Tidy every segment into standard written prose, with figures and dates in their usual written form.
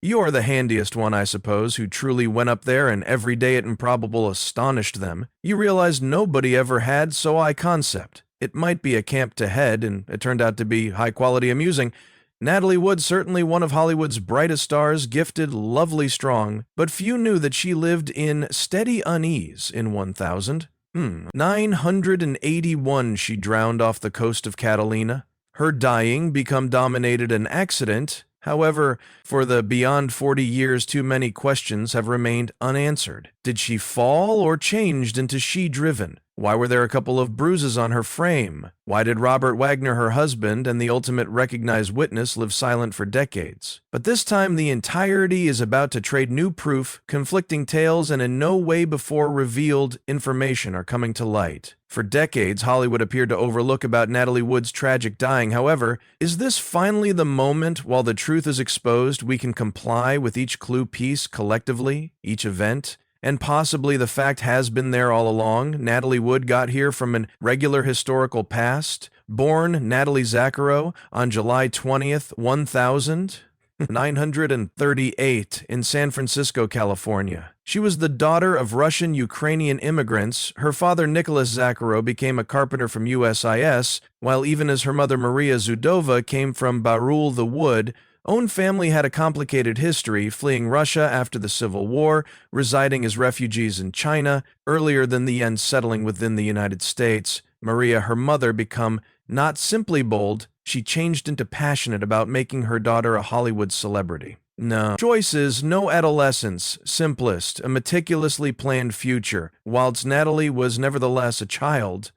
You're the handiest one, I suppose, who truly went up there and every day it improbable astonished them. You realized nobody ever had so high concept. It might be a camp to head, and it turned out to be high-quality amusing. Natalie Wood, certainly one of Hollywood's brightest stars, gifted, lovely, strong, but few knew that she lived in steady unease in 1000. 981 she drowned off the coast of Catalina. Her dying become dominated an accident. However, for the beyond 40 years, too many questions have remained unanswered. Did she fall or changed into she-driven? Why were there a couple of bruises on her frame? Why did Robert Wagner, her husband, and the ultimate recognized witness live silent for decades? But this time the entirety is about to trade new proof, conflicting tales, and in no way before revealed information are coming to light. For decades, Hollywood appeared to overlook about Natalie Wood's tragic dying. However, is this finally the moment, while the truth is exposed, we can comply with each clue piece collectively, each event? And possibly the fact has been there all along. Natalie Wood got here from a regular historical past. Born Natalie Zacharow on July 20th, 1938 in San Francisco, California. She was the daughter of Russian-Ukrainian immigrants. Her father, Nicholas Zacharow, became a carpenter from USIS, while even as her mother, Maria Zudova, came from Barul the Wood. Own family had a complicated history, fleeing Russia after the Civil War, residing as refugees in China, earlier than the end settling within the United States. Maria, her mother, become not simply bold, she changed into passionate about making her daughter a Hollywood celebrity. No. Choices, no adolescence, simplest, a meticulously planned future. Whilst Natalie was nevertheless a child,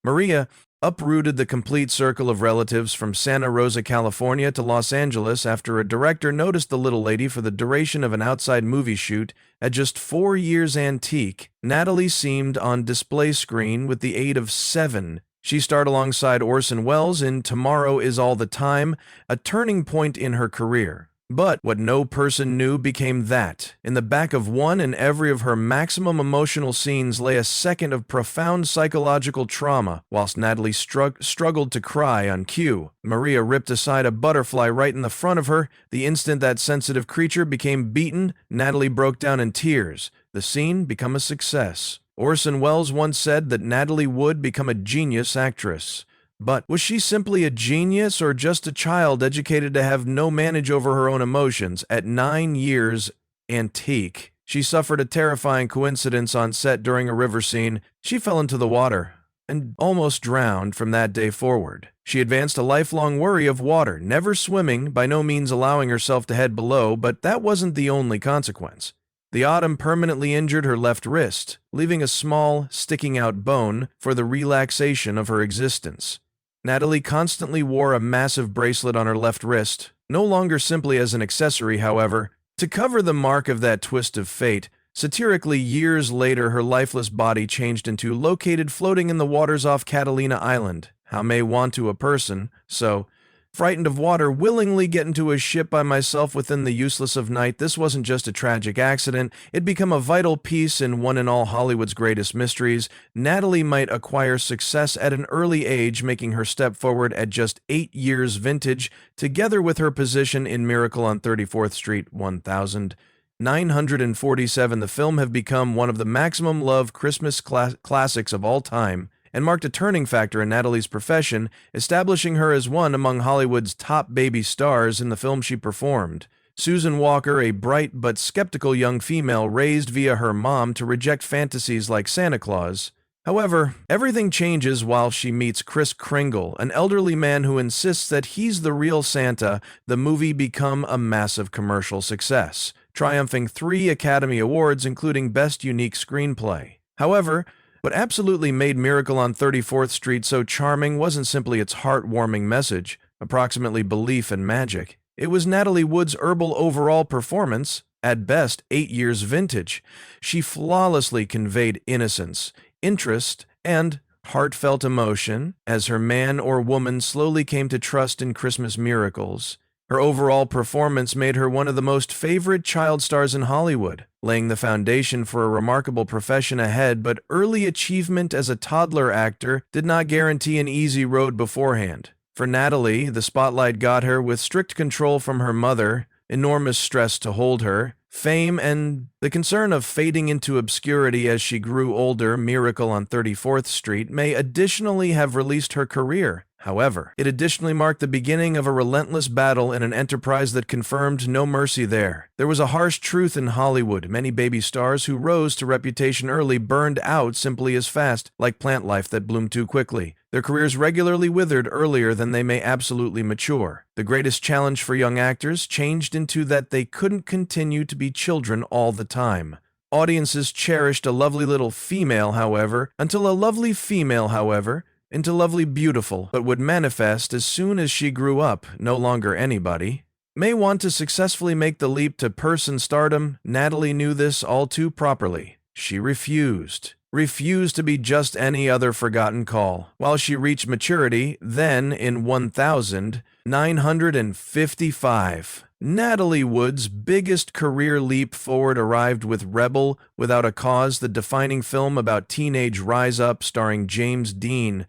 Maria uprooted the complete circle of relatives from Santa Rosa, California to Los Angeles after a director noticed the little lady for the duration of an outside movie shoot. At just 4 years antique, Natalie seemed on display screen with the aid of 7. She starred alongside Orson Welles in Tomorrow Is All the Time, a turning point in her career. But what no person knew became that. In the back of one and every of her maximum emotional scenes lay a second of profound psychological trauma. Whilst Natalie struggled to cry on cue, Maria ripped aside a butterfly right in the front of her. The instant that sensitive creature became beaten, Natalie broke down in tears. The scene became a success. Orson Welles once said that Natalie would become a genius actress. But was she simply a genius or just a child educated to have no manage over her own emotions? At 9 years antique, she suffered a terrifying coincidence on set during a river scene. She fell into the water and almost drowned from that day forward. She advanced a lifelong worry of water, never swimming, by no means allowing herself to head below, but that wasn't the only consequence. The autumn permanently injured her left wrist, leaving a small, sticking-out bone for the relaxation of her existence. Natalie constantly wore a massive bracelet on her left wrist, no longer simply as an accessory, however, to cover the mark of that twist of fate. Satirically, years later, her lifeless body changed into located floating in the waters off Catalina Island. How may want to a person, so frightened of water, willingly get into a ship by myself within the useless of night. This wasn't just a tragic accident. It became a vital piece in one and all Hollywood's greatest mysteries. Natalie might acquire success at an early age, making her step forward at just 8 years vintage, together with her position in Miracle on 34th Street 1947. The film have become one of the maximum loved Christmas classics of all time, and marked a turning factor in Natalie's profession, establishing her as one among Hollywood's top baby stars in the film she performed. Susan Walker, a bright but skeptical young female raised via her mom to reject fantasies like Santa Claus. However, everything changes while she meets Kris Kringle, an elderly man who insists that he's the real Santa. The movie became a massive commercial success, triumphing 3 Academy Awards, including Best Unique Screenplay. However, what absolutely made Miracle on 34th Street so charming wasn't simply its heartwarming message, approximately belief and magic. It was Natalie Wood's herbal overall performance, at best 8 years vintage. She flawlessly conveyed innocence, interest, and heartfelt emotion as her man or woman slowly came to trust in Christmas miracles. Her overall performance made her one of the most favorite child stars in Hollywood, laying the foundation for a remarkable profession ahead. But early achievement as a toddler actor did not guarantee an easy road beforehand. For Natalie, the spotlight got her with strict control from her mother. enormous stress to hold her, fame, and the concern of fading into obscurity as she grew older. Miracle on 34th Street may additionally have released her career. However, it additionally marked the beginning of a relentless battle in an enterprise that confirmed no mercy there. There was a harsh truth in Hollywood. Many baby stars who rose to reputation early burned out simply as fast, like plant life that bloomed too quickly. Their careers regularly withered earlier than they may absolutely mature. The greatest challenge for young actors changed into that they couldn't continue to be children all the time. Audiences cherished a lovely little female, however, until a lovely female, however, into lovely beautiful, but would manifest as soon as she grew up, no longer anybody. May want to successfully make the leap to person stardom. Natalie knew this all too properly. She refused to be just any other forgotten call. While she reached maturity, then in 1955, Natalie Wood's biggest career leap forward arrived with Rebel Without a Cause, the defining film about teenage rise-up starring James Dean.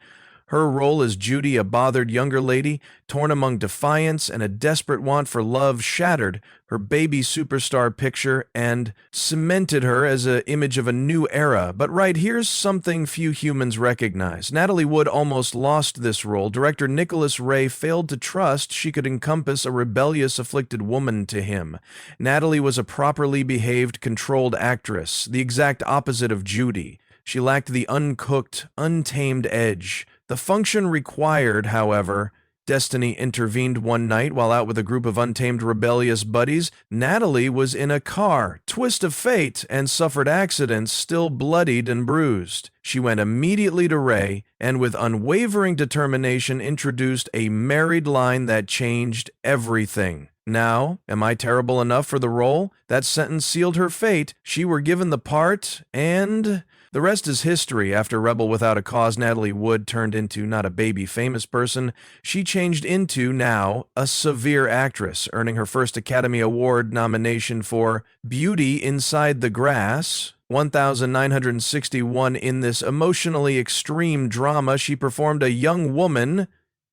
Her role as Judy, a bothered younger lady, torn among defiance and a desperate want for love, shattered her baby superstar picture and cemented her as an image of a new era. But here's something few humans recognize. Natalie Wood almost lost this role. Director Nicholas Ray failed to trust she could encompass a rebellious, afflicted woman to him. Natalie was a properly behaved, controlled actress, the exact opposite of Judy. She lacked the uncooked, untamed edge. The function required, however, destiny intervened one night while out with a group of untamed rebellious buddies. Natalie was in a car, twist of fate, and suffered accidents, still bloodied and bruised. She went immediately to Ray, and with unwavering determination introduced a married line that changed everything. Now, am I terrible enough for the role? That sentence sealed her fate. She were given the part, and the rest is history. After Rebel Without a Cause, Natalie Wood turned into not a baby famous person. She changed into, now, a severe actress, earning her first Academy Award nomination for Beauty Inside the Grass. 1961. In this emotionally extreme drama, she performed a young woman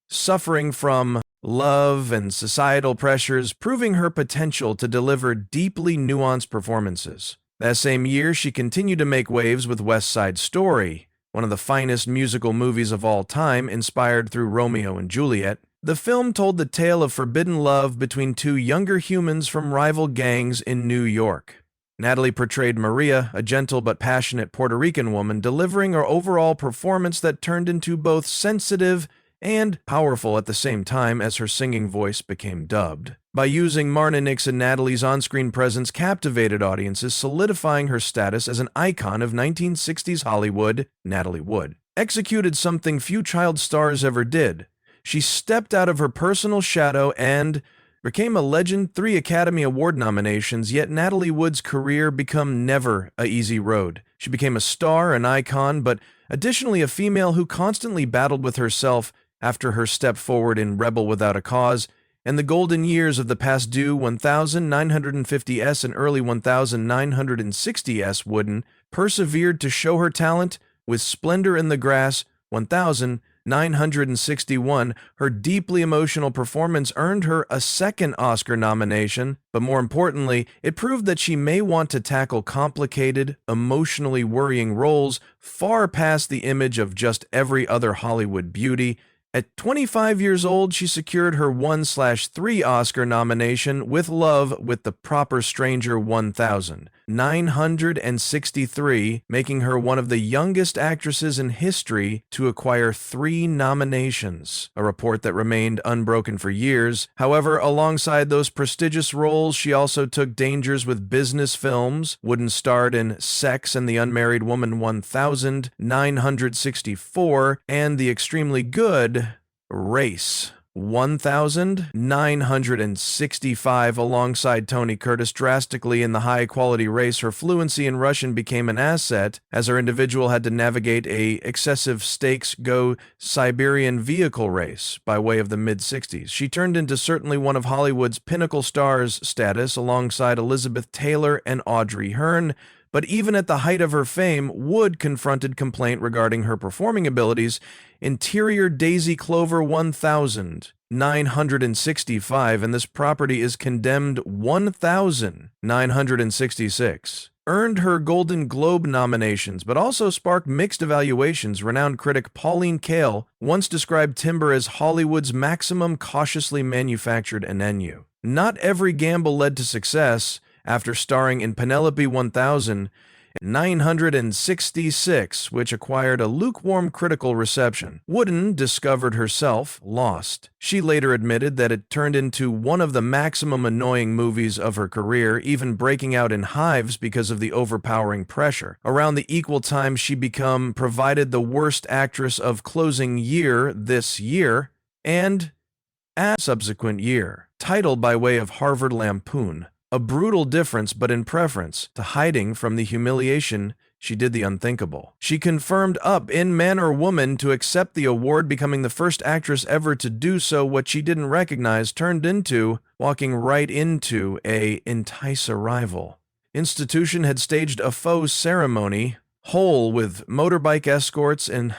suffering from love and societal pressures, proving her potential to deliver deeply nuanced performances. That same year, she continued to make waves with West Side Story, one of the finest musical movies of all time, inspired through Romeo and Juliet. The film told the tale of forbidden love between two younger humans from rival gangs in New York. Natalie portrayed Maria, a gentle but passionate Puerto Rican woman, delivering her overall performance that turned into both sensitive and powerful at the same time as her singing voice became dubbed. By using Marna Nixon, Natalie's on-screen presence captivated audiences, solidifying her status as an icon of 1960s Hollywood. Natalie Wood executed something few child stars ever did. She stepped out of her personal shadow and became a legend. 3 Academy Award nominations, yet Natalie Wood's career became never an easy road. She became a star, an icon, but additionally a female who constantly battled with herself after her step forward in Rebel Without a Cause, and the golden years of the past due 1950s and early 1960s Wooden persevered to show her talent with Splendor in the Grass. 1961, her deeply emotional performance earned her a second Oscar nomination, but more importantly, it proved that she may want to tackle complicated, emotionally worrying roles far past the image of just every other Hollywood beauty. At 25 years old, she secured her 1/3 Oscar nomination with Love with the Proper Stranger 1963, making her one of the youngest actresses in history to acquire 3 nominations, a report that remained unbroken for years. However, alongside those prestigious roles, she also took dangers with business films. Wooden starred in Sex and the Unmarried Woman 1964 and the extremely good Race 1965 alongside Tony Curtis. Drastically in the high-quality Race, her fluency in Russian became an asset as her individual had to navigate a excessive stakes go Siberian vehicle race by way of the mid-60s. She turned into certainly one of Hollywood's pinnacle stars status alongside Elizabeth Taylor and Audrey Hepburn. But even at the height of her fame, Wood confronted complaint regarding her performing abilities. Interior Daisy Clover 1965, and this property is condemned 1966. Earned her Golden Globe nominations, but also sparked mixed evaluations. Renowned critic Pauline Kael once described Timber as Hollywood's maximum cautiously manufactured ingenue. Not every gamble led to success. After starring in Penelope 1966, which acquired a lukewarm critical reception, Wooden discovered herself lost. She later admitted that it turned into one of the maximum annoying movies of her career, even breaking out in hives because of the overpowering pressure. Around the equal time she became provided the worst actress of closing year this year and a subsequent year, title by way of Harvard Lampoon. A brutal difference, but in preference to hiding from the humiliation, she did the unthinkable. She confirmed up in Man or Woman to accept the award, becoming the first actress ever to do so. What she didn't recognize turned into walking right into a entice a rival. Institution had staged a faux ceremony, whole with motorbike escorts and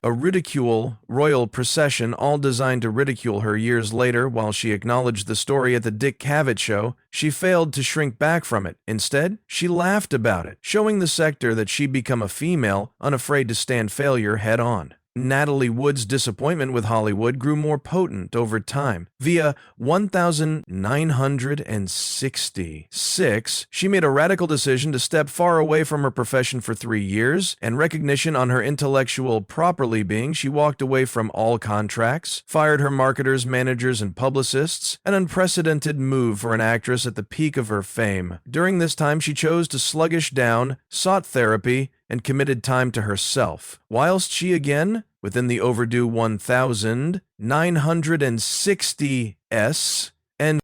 a ridicule royal procession, all designed to ridicule her. Years later, while she acknowledged the story at the Dick Cavett show, she failed to shrink back from it. Instead, she laughed about it, showing the sector that she'd become a female, unafraid to stand failure head on. Natalie Wood's disappointment with Hollywood grew more potent over time. Via 1966, she made a radical decision to step far away from her profession for 3 years, and recognition on her intellectual properly being, she walked away from all contracts, fired her marketers, managers, and publicists, an unprecedented move for an actress at the peak of her fame. During this time, she chose to sluggish down, sought therapy, and committed time to herself, whilst she again, within the overdue 1960s, and